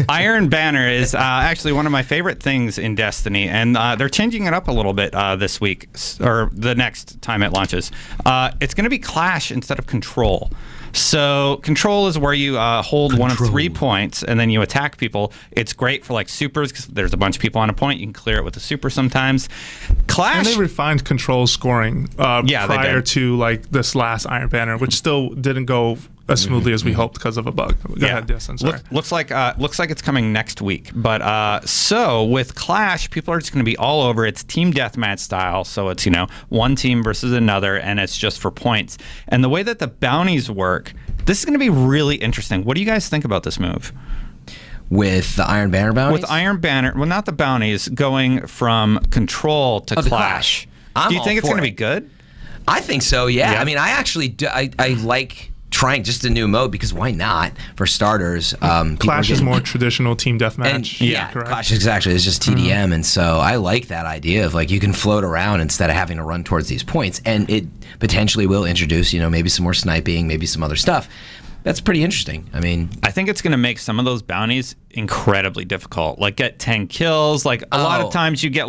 Iron Banner is actually one of my favorite things in Destiny, and they're changing it up a little bit this week, or the next time it launches. It's going to be Clash instead of Control. So Control is where you hold one of 3 points, and then you attack people. It's great for like supers, because there's a bunch of people on a point. You can clear it with a super sometimes. Clash... And they refined Control scoring prior to like this last Iron Banner, which still didn't go as smoothly as we hoped because of a bug. Go ahead, yes, I'm sorry. Looks like it's coming next week. But so with Clash, people are just going to be all over. It's team deathmatch style, so it's one team versus another, and it's just for points. And the way that the bounties work, this is going to be really interesting. What do you guys think about this move? With the Iron Banner bounties? With Iron Banner, well, not the bounties, going from Control to Clash. Do you think it's going to be good? I think so. Yeah. I mean, I actually I like trying just a new mode, because why not? For starters, Clash is more traditional team deathmatch. Yeah, Clash exactly. It's just TDM, and so I like that idea of like you can float around instead of having to run towards these points, and it potentially will introduce maybe some more sniping, maybe some other stuff. That's pretty interesting. I mean, I think it's going to make some of those bounties incredibly difficult. Like get 10 kills. Like a lot of times you get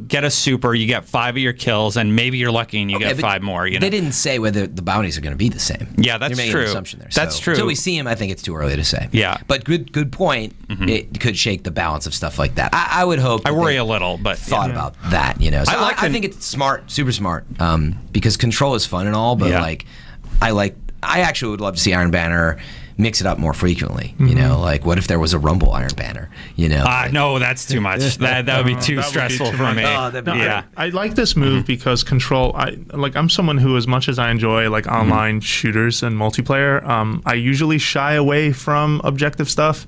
get a super, you get 5 of your kills, and maybe you're lucky and you get 5 more. They didn't say whether the bounties are going to be the same. Yeah, that's You're making true. An assumption there. That's true. Until we see him, I think it's too early to say. Yeah, but good point. It could shake the balance of stuff like that. I would hope. I worry a little, but thought about that. So I think it's smart, super smart. Because Control is fun and all, but I actually would love to see Iron Banner mix it up more frequently. Like what if there was a Rumble Iron Banner? No, that's too much. That would be too stressful for me. I like this move because Control. I'm someone who, as much as I enjoy like online shooters and multiplayer, I usually shy away from objective stuff,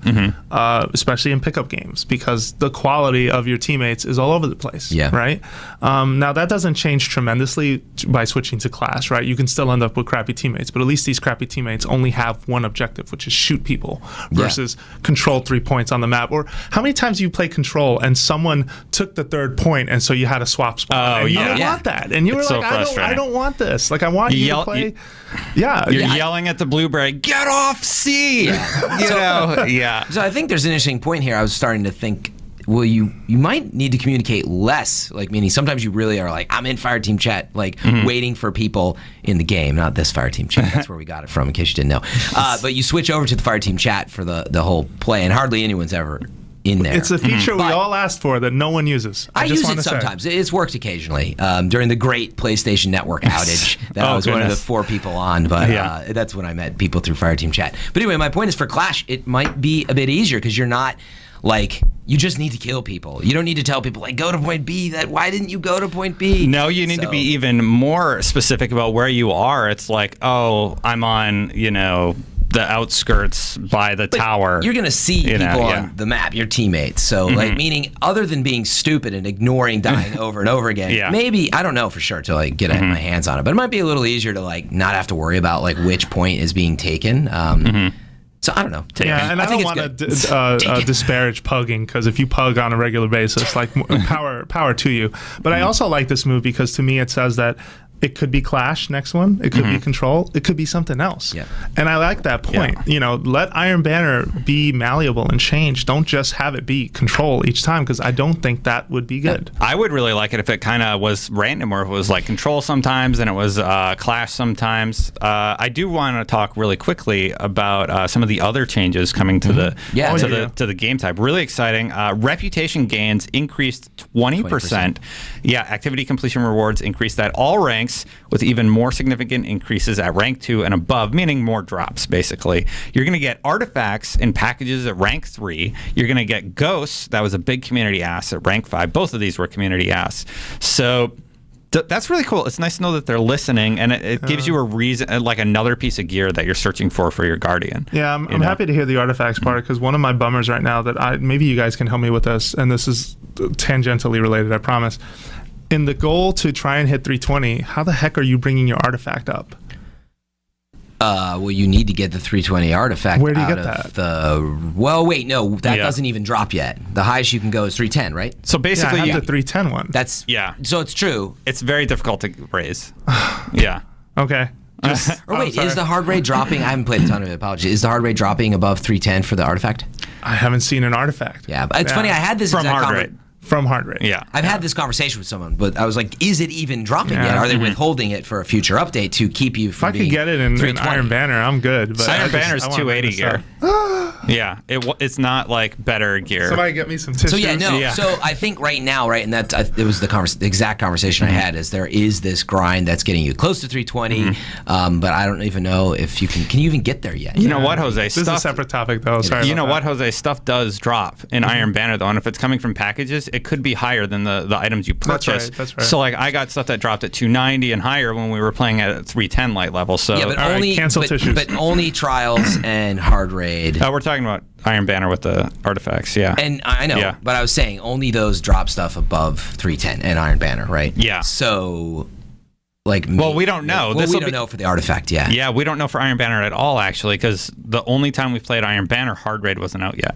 especially in pickup games, because the quality of your teammates is all over the place. Yeah. Right. Now that doesn't change tremendously by switching to Clash. Right. You can still end up with crappy teammates, but at least these crappy teammates only have one objective, which is shoot people, versus Control 3 points on the map. Or how many times do you play Control and someone took the 3rd point, and so you had a swap spot? You didn't want that, and you were like, I don't want this. Like, I want you to play. You're yelling at the blueberry, get off C. So I think there's an interesting point here. I was starting to think, well, you might need to communicate less, like meaning sometimes you really are like, I'm in Fireteam chat, like waiting for people in the game, not this Fireteam chat. That's where we got it from, in case you didn't know. But you switch over to the Fireteam chat for the whole play, and hardly anyone's ever in there. It's a feature we all asked for that no one uses. I use it sometimes. It's worked occasionally. During the great PlayStation Network outage, that I was one of the 4 people on, but that's when I met people through Fireteam chat. But anyway, my point is for Clash, it might be a bit easier because you're not like, you just need to kill people. You don't need to tell people, like, go to point B. Why didn't you go to point B? No, you need to be even more specific about where you are. It's like, oh, I'm on, the outskirts by the tower. You're going to see people on the map, your teammates. So, like, meaning other than being stupid and ignoring dying over and over again, maybe, I don't know for sure till I get my hands on it, but it might be a little easier to, like, not have to worry about, like, which point is being taken. So I don't know. And I don't want to disparage pugging, because if you pug on a regular basis, like power to you. But I also like this move because to me it says that it could be Clash next one. It could be Control. It could be something else. Yeah. And I like that point. Let Iron Banner be malleable and change. Don't just have it be Control each time, because I don't think that would be good. I would really like it if it kind of was random, or if it was like Control sometimes and it was Clash sometimes. I do want to talk really quickly about some of the other changes coming to the game type. Really exciting. Reputation gains increased 20%. Yeah, activity completion rewards increased at all ranks, with even more significant increases at rank 2 and above, meaning more drops, basically. You're going to get artifacts in packages at rank 3. You're going to get ghosts. That was a big community ask at rank 5. Both of these were community asks. So that's really cool. It's nice to know that they're listening, and it gives you a reason, like another piece of gear that you're searching for your Guardian. Yeah, I'm happy to hear the artifacts part, because one of my bummers right now that maybe you guys can help me with this, and this is tangentially related, I promise. In the goal to try and hit 320, how the heck are you bringing your artifact up? Well, you need to get the 320 artifact. Where do you get that? That doesn't even drop yet. The highest you can go is 310, right? So basically, I have the 310 one. So it's true. It's very difficult to raise. Yeah. Okay. Or wait, is the hard rate dropping? I haven't played a ton of it. Apologies. Is the hard rate dropping above 310 for the artifact? I haven't seen an artifact. Yeah, but it's funny. I had this from exact hard rate. From hard rate. Yeah. I've had this conversation with someone, but I was like, is it even dropping yet? Are they withholding it for a future update to keep you from If I could get it in Iron Banner, I'm good. But Iron Banner's 280 gear. Yeah, it's not like better gear. Somebody get me some tissues. So So I think right now, right, and that it was the exact conversation I had. Is there is this grind that's getting you close to 320, but I don't even know if you can you even get there yet? You know what, Jose? This is a separate topic, though. Sorry. You know what, Jose? Stuff does drop in Iron Banner, though, and if it's coming from packages, it could be higher than the items you purchase. That's right. So like I got stuff that dropped at 290 and higher when we were playing at 310 light level. So yeah, but only cancel tissues. But only trials and hard raid. we're talking about Iron Banner with the artifacts, yeah. And I know, but I was saying only those drop stuff above 310 and Iron Banner, right? Yeah. So, like, well, we don't know. Well, we don't know for the artifact, yeah. Yeah, we don't know for Iron Banner at all, actually, because the only time we played Iron Banner, hard raid wasn't out yet.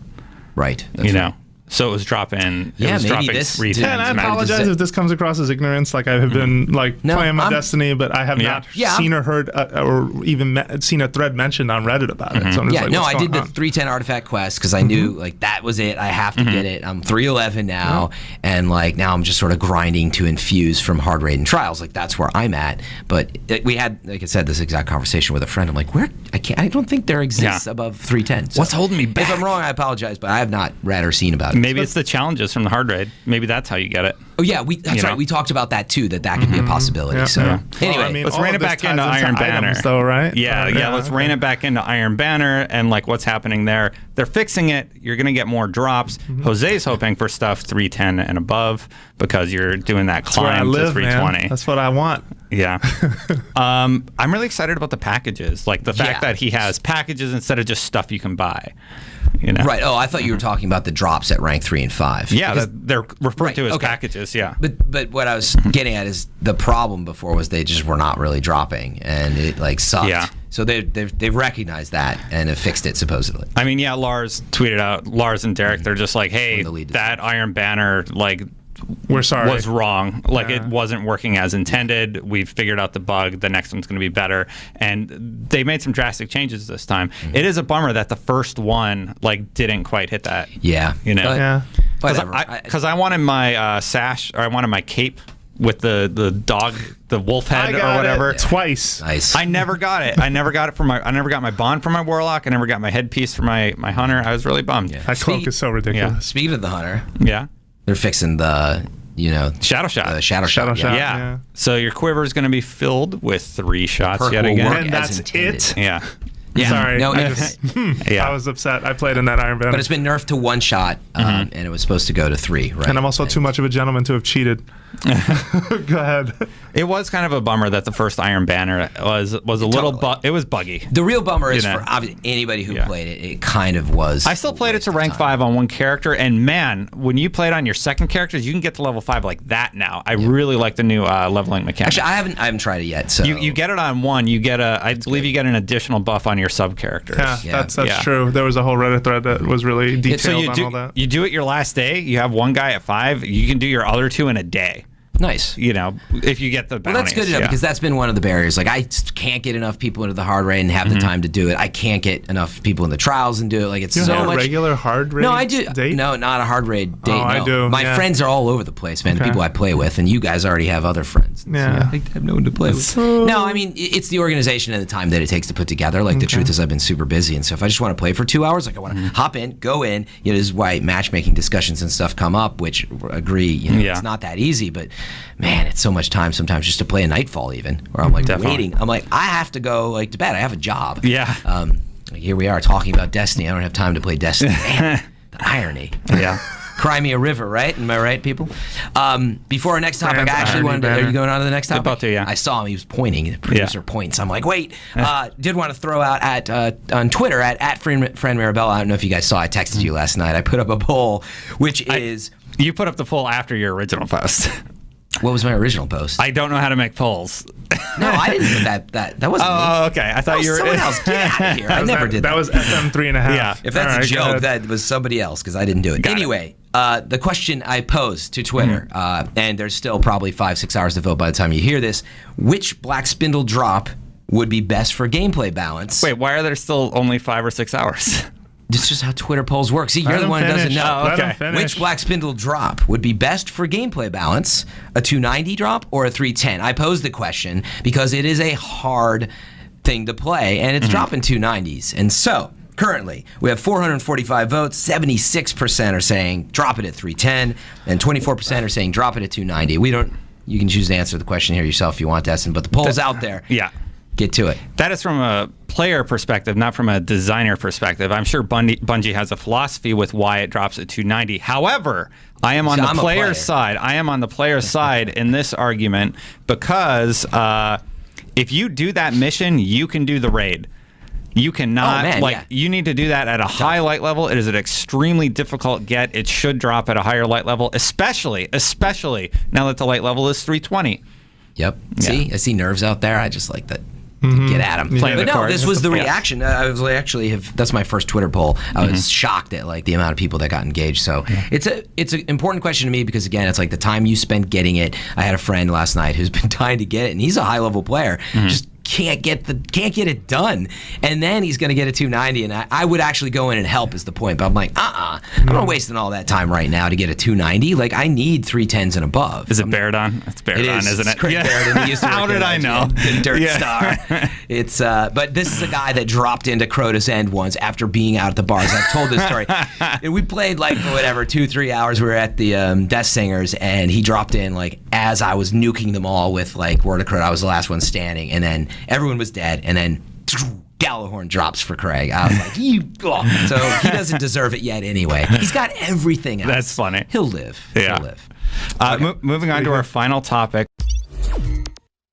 Right. You know. So it was dropping. Yeah, was maybe dropping this. 310. And I apologize if this comes across as ignorance. Like I have been playing my Destiny, but I have not seen or heard or even seen a thread mentioned on Reddit about it. So I'm just I did the 310 artifact quest because I knew like that was it. I have to get it. I'm 311 now, and like now I'm just sort of grinding to infuse from hard raid and trials. Like that's where I'm at. But we had, like I said, this exact conversation with a friend. I'm like, I don't think there exists above 310. So what's holding me back? If I'm wrong, I apologize, but I have not read or seen about it. Maybe it's the challenges from the hard raid. Maybe that's how you get it. Oh yeah, that's right. We talked about that too. That could be a possibility. Anyway, let's rein it back into Iron Banner, items, though, right? Yeah. Let's rein it back into Iron Banner and like what's happening there. They're fixing it. You're gonna get more drops. Jose's hoping for stuff 310 and above because you're doing that climb to 320. Man. That's what I want. Yeah. I'm really excited about the packages. Like the fact that he has packages instead of just stuff you can buy. You know? Right. Oh, I thought you were talking about the drops at rank 3 and 5. Yeah, they're referred to as packages. Yeah. But what I was getting at is the problem before was they just were not really dropping, and it like sucked. Yeah. So they've recognized that and have fixed it supposedly. I mean, Lars tweeted out. Lars and Derek, they're just like, hey, that Iron Banner we're sorry, was wrong. Like it wasn't working as intended. We've figured out the bug. The next one's going to be better. And they made some drastic changes this time. It is a bummer that the first one didn't quite hit that. Yeah. You know. Yeah. Because I wanted my sash, or I wanted my cape with the dog, the wolf head or whatever. Twice. Nice. I never got it. I never got my bond for my warlock. I never got my headpiece for my hunter. I was really bummed. Yeah. That cloak is so ridiculous. Yeah. Speaking of the hunter. Yeah. They're fixing the, shadow shot. The shadow shot. Yeah. So your quiver is going to be filled with 3 shots yet again. And that's it? Yeah. Yeah. Sorry. No, I was upset. I played in that Iron Banner. But it's been nerfed to 1 shot, and it was supposed to go to 3, right? And I'm also too much of a gentleman to have cheated. Go ahead. It was kind of a bummer that the first Iron Banner was a little it was buggy. The real bummer is for anybody who played it. It kind of was. I still played it to rank 5 on one character, and man, when you play it on your second characters, you can get to level 5 like that now. I really like the new leveling mechanic. Actually, I haven't tried it yet. So you get it on 1. You get I believe you get an additional buff on your sub characters. Yeah, that's true. There was a whole Reddit thread that was really detailed on all that. You do it your last day. You have one guy at 5. You can do your other 2 in a day. Nice. If you get the bounties. Well, that's good enough because that's been one of the barriers. Like, I can't get enough people into the hard raid and have the time to do it. I can't get enough people in the trials and do it. Like, it's you so have much. A regular hard raid? No, I do. Date? No, not a hard raid date. Oh, I do. My friends are all over the place, man. The people I play with, and you guys already have other friends. Yeah. So I have no one to play with. No, I mean, it's the organization and the time that it takes to put together. Like, the truth is, I've been super busy, and so if I just want to play for 2 hours, like I want to hop in, go in. This is why matchmaking discussions and stuff come up, which agree. It's not that easy, but man, it's so much time sometimes just to play a Nightfall even, where I'm like waiting. I'm like, I have to go to bed. I have a job. Yeah. Here we are talking about Destiny. I don't have time to play Destiny. Man, the irony. Yeah. Cry me a river, right? Am I right, people? Before our next topic, I actually wanted to... Are you going on to the next topic? About to, yeah. I saw him. He was pointing. The producer points. I'm like, wait. Did want to throw out on Twitter at Fran Marabella. I don't know if you guys saw. I texted you last night. I put up a poll, which is... You put up the poll after your original post. What was my original post? I don't know how to make polls. No, I didn't put that. That wasn't me. Oh, okay. I thought you were... someone else. Get out of here. I never did that. That was FM 3.5. Yeah. If that's a joke, that was somebody else because I didn't do it. Anyway, the question I posed to Twitter, and there's still probably 5-6 hours to vote by the time you hear this, which Black Spindle drop would be best for gameplay balance. Wait, why are there still only 5 or 6 hours? It's just how Twitter polls work. See, you're the one who doesn't know. Oh, okay. Which Black Spindle drop would be best for gameplay balance? A 290 drop or a 310? I posed the question because it is a hard thing to play, and it's dropping 290s. And so, currently, we have 445 votes. 76% are saying drop it at 310, and 24% are saying drop it at 290. You can choose to answer the question here yourself if you want, Destin, but the poll's out there. Yeah. Get to it. That is from a player perspective, not from a designer perspective. I'm sure Bungie has a philosophy with why it drops at 290. However, I am on the player's side. I am on the player's side in this argument because if you do that mission, you can do the raid. You cannot, you need to do that at a high light level. It is an extremely difficult get. It should drop at a higher light level, especially now that the light level is 320. Yep. See, I see nerves out there. I just like that. Get at him. But no, this was the reaction. I was that's my first Twitter poll. I was shocked at the amount of people that got engaged. So it's an important question to me because again, it's like the time you spent getting it. I had a friend last night who's been dying to get it, and he's a high level player. Just can't get it done, and then he's going to get a 290, and I would actually go in and help is the point, but I'm like I'm not wasting all that time right now to get a 290. Like I need 310s and above. Is it Baradon? It's Baradon, isn't it? It's Craig Baradon. He used to How did I know? The Dirt Star. It's but this is a guy that dropped into Crota's End once after being out at the bars. I've told this story. And we played for whatever 2-3 hours. We were at the Death Singers, and he dropped in as I was nuking them all with Word of Crota. I was the last one standing, and then everyone was dead, and then Gallahorn drops for Craig. I was like, So he doesn't deserve it yet anyway. He's got everything else. That's funny. He'll live. Yeah. He'll live. Moving on to our final topic.